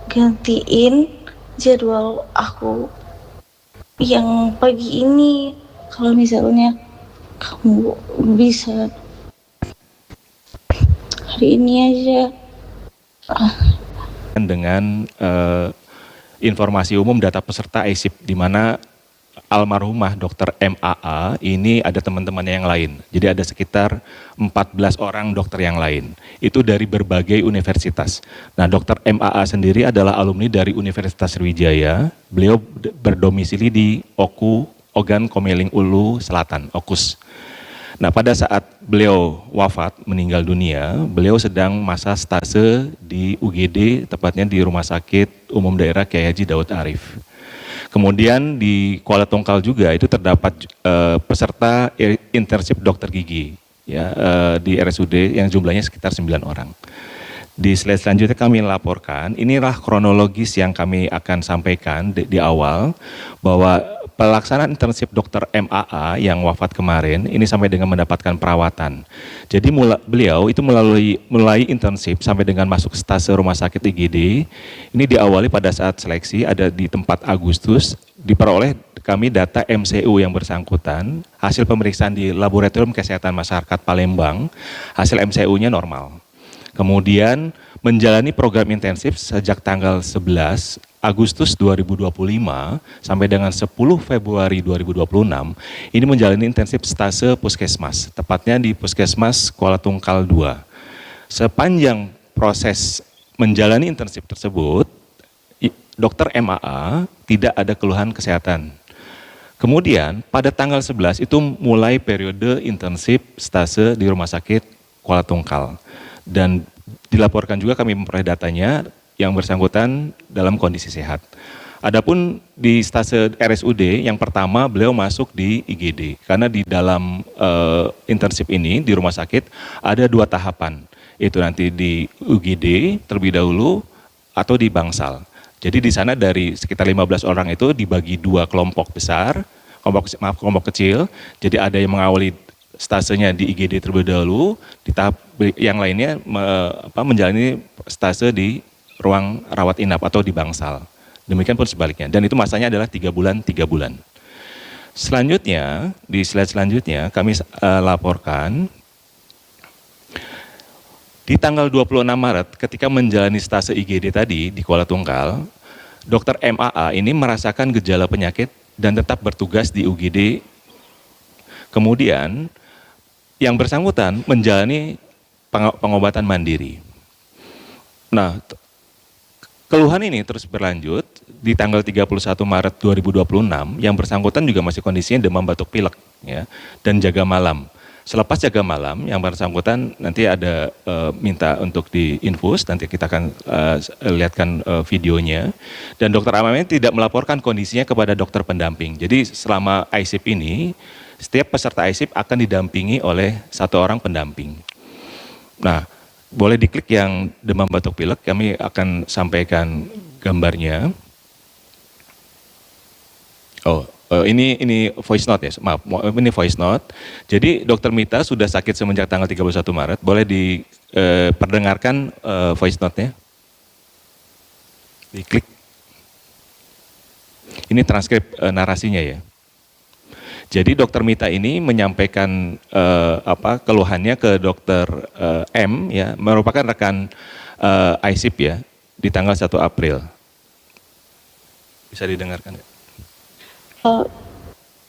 gantiin jadwal aku yang pagi ini. Kalau misalnya kamu bisa hari ini aja. Dengan informasi umum data peserta ASIP, di mana almarhumah Dr. MAA ini ada teman-temannya yang lain. Jadi ada sekitar 14 orang dokter yang lain. Itu dari berbagai universitas. Nah, Dr. MAA sendiri adalah alumni dari Universitas Sriwijaya. Beliau berdomisili di Ogan Komeling Ulu Selatan, OKUS. Nah, pada saat beliau wafat, meninggal dunia, beliau sedang masa stase di UGD, tepatnya di Rumah Sakit Umum Daerah Kiai Haji Daud Arif. Kemudian di Kuala Tungkal juga itu terdapat peserta internship dokter gigi ya, di RSUD yang jumlahnya sekitar 9 orang. Di slide selanjutnya kami laporkan, inilah kronologis yang kami akan sampaikan di awal, bahwa pelaksanaan internship dokter MAA yang wafat kemarin ini sampai dengan mendapatkan perawatan. Jadi beliau itu mulai internship sampai dengan masuk stase rumah sakit IGD, ini diawali pada saat seleksi ada di tempat Agustus, diperoleh kami data MCU yang bersangkutan, hasil pemeriksaan di Laboratorium Kesehatan Masyarakat Palembang, hasil MCU-nya normal. Kemudian menjalani program intensif sejak tanggal 11 Agustus 2025 sampai dengan 10 Februari 2026, ini menjalani intensif stase puskesmas, tepatnya di Puskesmas Kuala Tungkal 2. Sepanjang proses menjalani intensif tersebut, Dr. MAA tidak ada keluhan kesehatan. Kemudian pada tanggal 11 itu mulai periode intensif stase di Rumah Sakit Kuala Tungkal. Dan dilaporkan juga kami memperoleh datanya yang bersangkutan dalam kondisi sehat. Adapun di stase RSUD yang pertama beliau masuk di IGD, karena di dalam internship ini di rumah sakit ada 2 tahapan, itu nanti di UGD terlebih dahulu atau di Bangsal. Jadi di sana dari sekitar 15 orang itu dibagi 2 kelompok besar, kelompok kecil, jadi ada yang mengawali stasenya di IGD terlebih dahulu, di tahap yang lainnya menjalani stase di ruang rawat inap atau di Bangsal. Demikian pun sebaliknya, dan itu masanya adalah 3 bulan, 3 bulan. Selanjutnya, di slide selanjutnya kami laporkan, di tanggal 26 Maret ketika menjalani stase IGD tadi di Kuala Tungkal, Dr. MAA ini merasakan gejala penyakit dan tetap bertugas di UGD. Kemudian yang bersangkutan menjalani pengobatan mandiri. Nah, keluhan ini terus berlanjut di tanggal 31 Maret 2026, yang bersangkutan juga masih kondisinya demam batuk pilek ya, dan jaga malam. Selepas jaga malam, yang bersangkutan nanti ada minta untuk diinfus, nanti kita akan lihatkan videonya. Dan dokter Amam ini tidak melaporkan kondisinya kepada dokter pendamping. Jadi selama ISIP ini, setiap peserta ISIP akan didampingi oleh 1 orang pendamping. Nah, boleh diklik yang demam batuk pilek, kami akan sampaikan gambarnya. Ini voice note ya, maaf, ini voice note. Jadi Dr. Mita sudah sakit semenjak tanggal 31 Maret, boleh diperdengarkan voice note-nya? Diklik. Ini transkrip narasinya ya. Jadi Dr. Mita ini menyampaikan keluhannya ke Dr. M ya, merupakan rekan ISIP ya, di tanggal 1 April. Bisa didengarkan ya?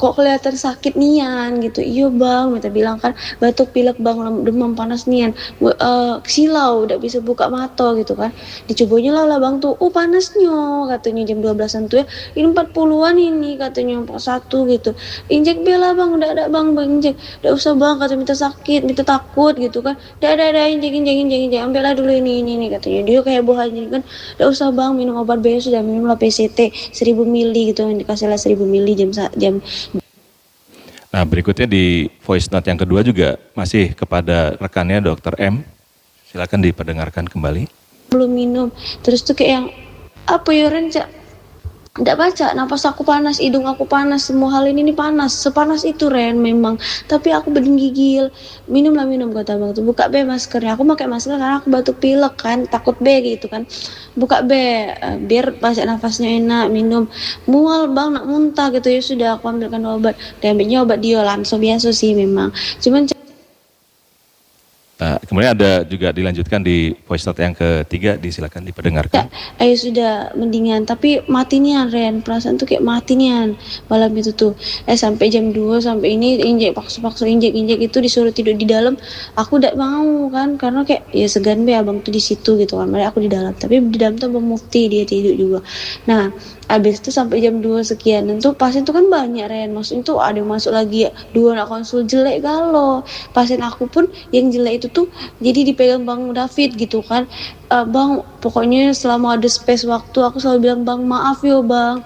Kok kelihatan sakit nian gitu. Iya bang, Mita bilang kan, batuk pilek bang, demam panas nian, silau, udah bisa buka mata gitu kan. Dicobanya lah bang tuh, oh panasnya katanya jam 12-an tuh ya, ini 40-an ini katanya 41 gitu. Injek bela bang, udah ada bang injek, udah usah bang, kata Mita sakit, Mita takut gitu kan. Udah injek, ambil lah dulu ini katanya. Dia kayak buah aja kan, udah usah bang, minum obat biasa, sudah minum lah PCT 1000 mili gitu, dikasih lah 1000 mili jam. Nah, berikutnya di voice note yang kedua juga masih kepada rekannya Dr. M. Silakan diperdengarkan kembali. Belum minum, terus tuh kayak yang apa ya Renca, Nggak baca, napas aku panas, hidung aku panas, semua hal ini panas, sepanas itu Ren memang. Tapi aku gigil, minum kata bang tuh, buka be maskernya. Aku pakai masker karena aku batuk pilek kan, takut be gitu kan. Buka be, biar pasak nafasnya enak, minum. Mual bang, nak muntah gitu ya sudah aku ambilkan obat. Dan ambilnya obat Diolanso biasa sih memang. Cuman Nah, kemudian ada juga dilanjutkan di voice note yang ketiga, disilakan diperdengarkan. ayo sudah mendingan, tapi mati nian Ren, perasaan tuh kayak mati nian malam itu tuh. Sampai jam 2 sampai ini injek paksa-paksa injek itu disuruh tidur di dalam, aku udah mau kan karena kayak ya segan be abang tuh di situ gitu kan. Mereka aku di dalam, tapi di dalam tuh Bang Mufti dia tidur juga. Nah, abis itu sampai jam 2 sekian, dan tuh pasien tuh kan banyak Ren, maksudnya tuh ada yang masuk lagi ya, 2 anak konsul jelek galau. Pasien aku pun yang jelek itu tuh jadi dipegang Bang David gitu kan. Bang, pokoknya selama ada space waktu aku selalu bilang bang maaf yo bang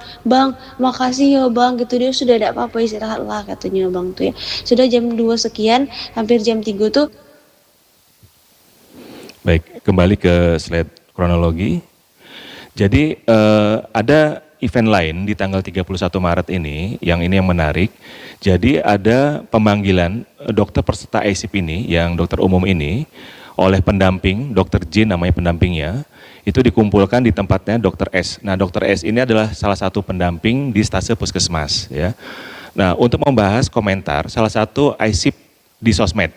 makasih yo bang gitu. Dia sudah ada apa-apa istirahat lah katanya bang tuh ya. Sudah jam 2 sekian, hampir jam 3 tuh. Baik, kembali ke slide kronologi. Jadi ada event lain di tanggal 31 Maret ini yang menarik. Jadi ada pemanggilan dokter peserta ASIP ini, yang dokter umum ini, oleh pendamping, dokter J namanya pendampingnya, itu dikumpulkan di tempatnya dokter S. Nah, dokter S ini adalah salah satu pendamping di stase puskesmas. Ya. Nah, untuk membahas komentar salah satu ASIP di sosmed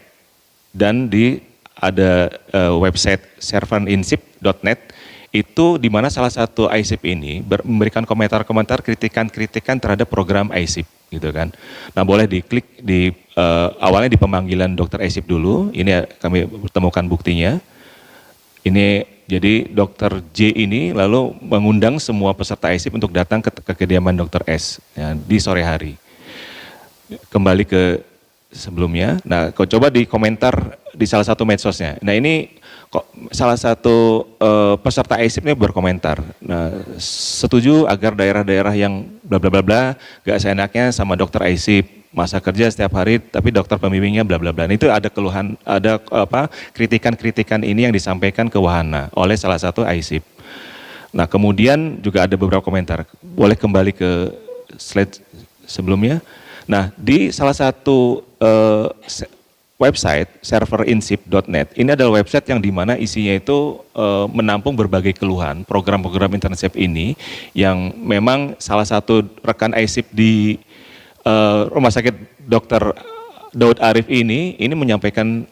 dan di ada website serverinsip.net, itu di mana salah satu ASIP ini memberikan komentar-komentar, kritikan-kritikan terhadap program ASIP gitu kan. Nah, boleh diklik di awalnya di pemanggilan dokter ASIP dulu. Ini kami temukan buktinya. Ini jadi dokter J ini lalu mengundang semua peserta ASIP untuk datang ke kediaman dokter S ya, di sore hari. Kembali ke sebelumnya. Nah, kau coba di komentar di salah satu medsosnya. Nah, ini kok salah satu peserta ASIP ini berkomentar. Nah, setuju agar daerah-daerah yang bla bla bla bla gak seenaknya sama dokter ASIP, masa kerja setiap hari tapi dokter pembimbingnya bla bla bla. Nah, itu ada keluhan, ada kritikan-kritikan ini yang disampaikan ke Wahana oleh salah satu ASIP. Nah, kemudian juga ada beberapa komentar. Boleh kembali ke slide sebelumnya. Nah, di salah satu website serverinsip.net, ini adalah website yang dimana isinya itu menampung berbagai keluhan program-program internship ini, yang memang salah satu rekan ASIP di Rumah Sakit Dr. Daud Arif ini menyampaikan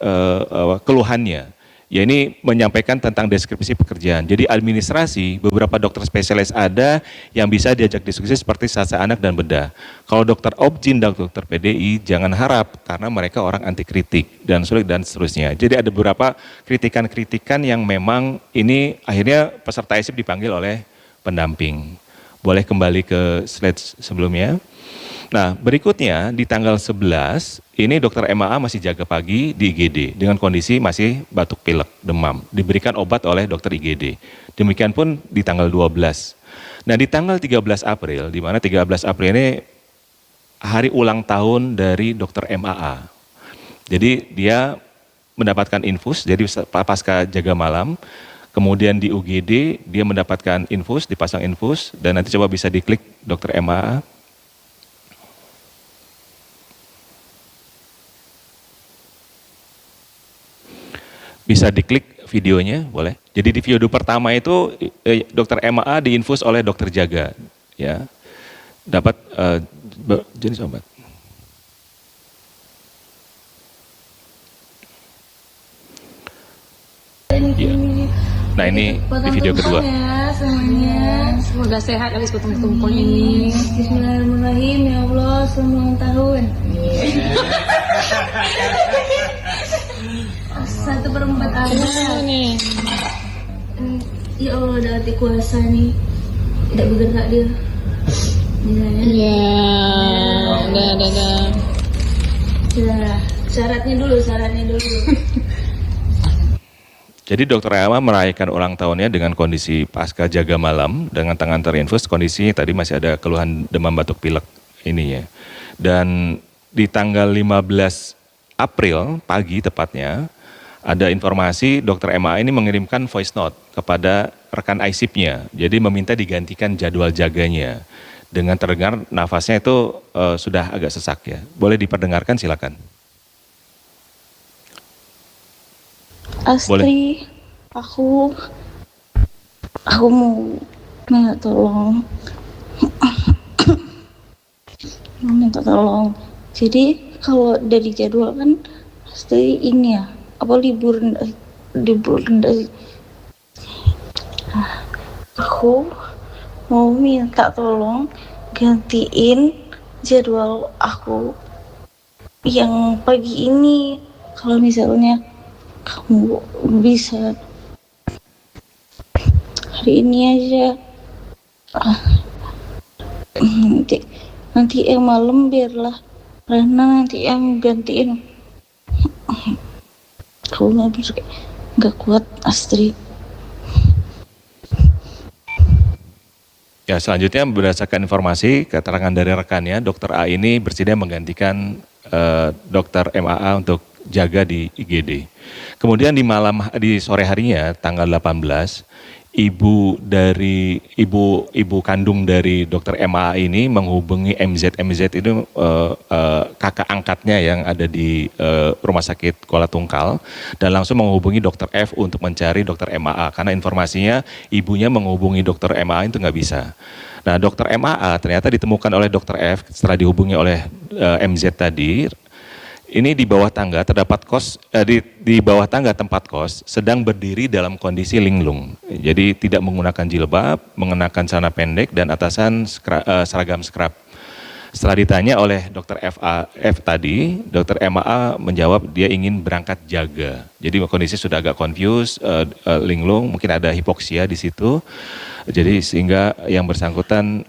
keluhannya. Ya, ini menyampaikan tentang deskripsi pekerjaan. Jadi administrasi, beberapa dokter spesialis ada yang bisa diajak diskusi seperti sasa anak dan bedah. Kalau dokter Obgyn dan dokter PDI jangan harap, karena mereka orang anti kritik dan sulit dan seterusnya. Jadi ada beberapa kritikan-kritikan yang memang ini akhirnya peserta ASIP dipanggil oleh pendamping. Boleh kembali ke slide sebelumnya. Nah, berikutnya di tanggal 11, ini dokter MAA masih jaga pagi di IGD dengan kondisi masih batuk pilek, demam. Diberikan obat oleh dokter IGD. Demikian pun di tanggal 12. Nah, di tanggal 13 April, di mana 13 April ini hari ulang tahun dari dokter MAA. Jadi dia mendapatkan infus, jadi pasca jaga malam. Kemudian di UGD dia mendapatkan infus, dipasang infus, dan nanti coba bisa diklik dokter MAA. Bisa diklik videonya, boleh. Jadi di video pertama itu dokter MAA diinfus oleh dokter Jaga, ya, dapat jenis obat. Ya. Nah, ini di video kedua. Ya, semuanya. Semoga sehat habis kumpul-kumpul ini. Bismillahirrahmanirrahim. Ya Allah, selamat ulang tahun. Satu perempat ada nih. Ya Allah, udah hati kuasa nih. Tidak bergerak dia. Iya, udah. Sudah. Syaratnya dulu. Jadi dokter Elma merayakan ulang tahunnya dengan kondisi pasca jaga malam dengan tangan terinfus, kondisi tadi masih ada keluhan demam batuk pilek ini ya. Dan di tanggal 15 April pagi tepatnya, ada informasi dokter MA ini mengirimkan voice note kepada rekan ISIP-nya, jadi meminta digantikan jadwal jaganya. Dengan terdengar nafasnya itu sudah agak sesak ya. Boleh diperdengarkan, silakan. Astri, aku mau minta tolong. Mau minta tolong. Jadi kalau dari jadwal kan pasti ini ya, apa libur sih? Aku mau minta tolong gantiin jadwal aku yang pagi ini. Kalau misalnya kamu bisa hari ini aja, nanti yang malam biarlah Rena nanti yang gantiin. Aku nggak kuat, Astri. Ya, selanjutnya berdasarkan informasi keterangan dari rekannya, Dokter A ini bersedia menggantikan Dokter MAA untuk jaga di IGD. Kemudian di sore harinya tanggal 18, ibu kandung dari Dokter MAA ini menghubungi MZ itu kakak angkatnya yang ada di Rumah Sakit Kuala Tungkal dan langsung menghubungi Dokter F untuk mencari Dokter MAA karena informasinya ibunya menghubungi Dokter MAA itu nggak bisa. Nah, Dokter MAA ternyata ditemukan oleh Dokter F setelah dihubungi oleh MZ tadi. Ini di bawah tangga terdapat di bawah tangga tempat kos sedang berdiri dalam kondisi linglung. Jadi tidak menggunakan jilbab, mengenakan celana pendek dan atasan seragam scrub. Setelah ditanya oleh Dokter F tadi, Dokter MAA menjawab dia ingin berangkat jaga. Jadi kondisi sudah agak confused, linglung, mungkin ada hipoksia di situ. Jadi sehingga yang bersangkutan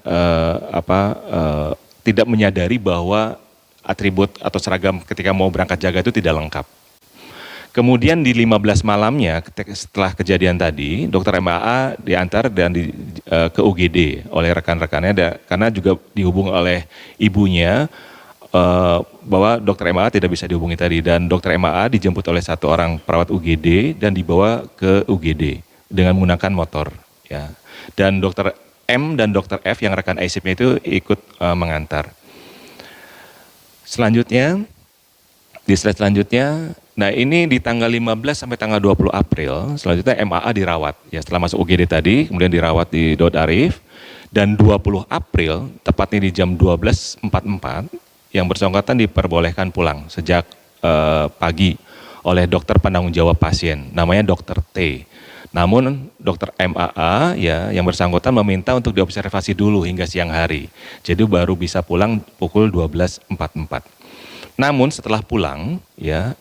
tidak menyadari bahwa atribut atau seragam ketika mau berangkat jaga itu tidak lengkap. Kemudian di 15 malamnya setelah kejadian tadi, Dokter MAA diantar dan ke UGD oleh rekan-rekannya karena juga dihubung oleh ibunya bahwa Dokter MAA tidak bisa dihubungi tadi dan Dokter MAA dijemput oleh satu orang perawat UGD dan dibawa ke UGD dengan menggunakan motor ya. Dan Dokter M dan Dokter F yang rekan ISIP-nya itu ikut mengantar. Selanjutnya, di slide selanjutnya, nah ini di tanggal 15 sampai tanggal 20 April, selanjutnya MAA dirawat. Ya setelah masuk UGD tadi, kemudian dirawat di Daud Arif, dan 20 April, tepatnya di jam 12.44, yang bersangkutan diperbolehkan pulang sejak pagi oleh dokter penanggung jawab pasien, namanya Dokter T. Namun Dokter MAA ya yang bersangkutan meminta untuk diobservasi dulu hingga siang hari. Jadi baru bisa pulang pukul 12.44. Namun setelah pulang ya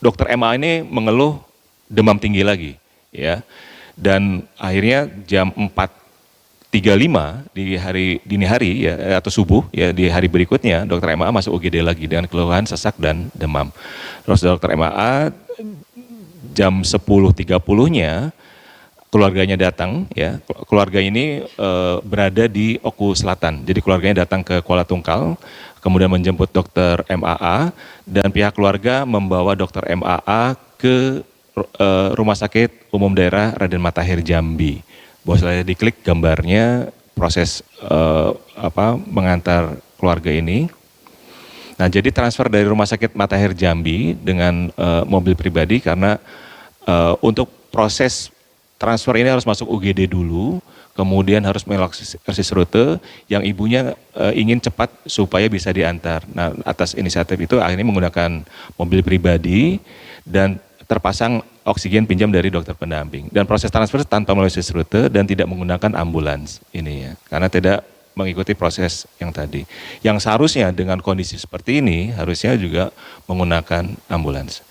Dokter MAA ini mengeluh demam tinggi lagi ya. Dan akhirnya jam 4.35 di hari dini hari ya atau subuh ya di hari berikutnya Dokter MAA masuk UGD lagi dengan keluhan sesak dan demam. Terus Dokter MAA jam 10.30-nya keluarganya datang ya. Keluarga ini berada di Oku Selatan. Jadi keluarganya datang ke Kuala Tungkal, kemudian menjemput Dokter MAA dan pihak keluarga membawa Dokter MAA ke Rumah Sakit Umum Daerah Raden Matahir Jambi. Boleh diklik gambarnya proses mengantar keluarga ini. Nah, jadi transfer dari Rumah Sakit Matahir Jambi dengan mobil pribadi karena untuk proses transfer ini harus masuk UGD dulu, kemudian harus melalui rute yang ibunya ingin cepat supaya bisa diantar. Nah, atas inisiatif itu akhirnya menggunakan mobil pribadi dan terpasang oksigen pinjam dari dokter pendamping. Dan proses transfer tanpa melalui rute dan tidak menggunakan ambulans ini ya, karena tidak mengikuti proses yang tadi. Yang seharusnya dengan kondisi seperti ini harusnya juga menggunakan ambulans.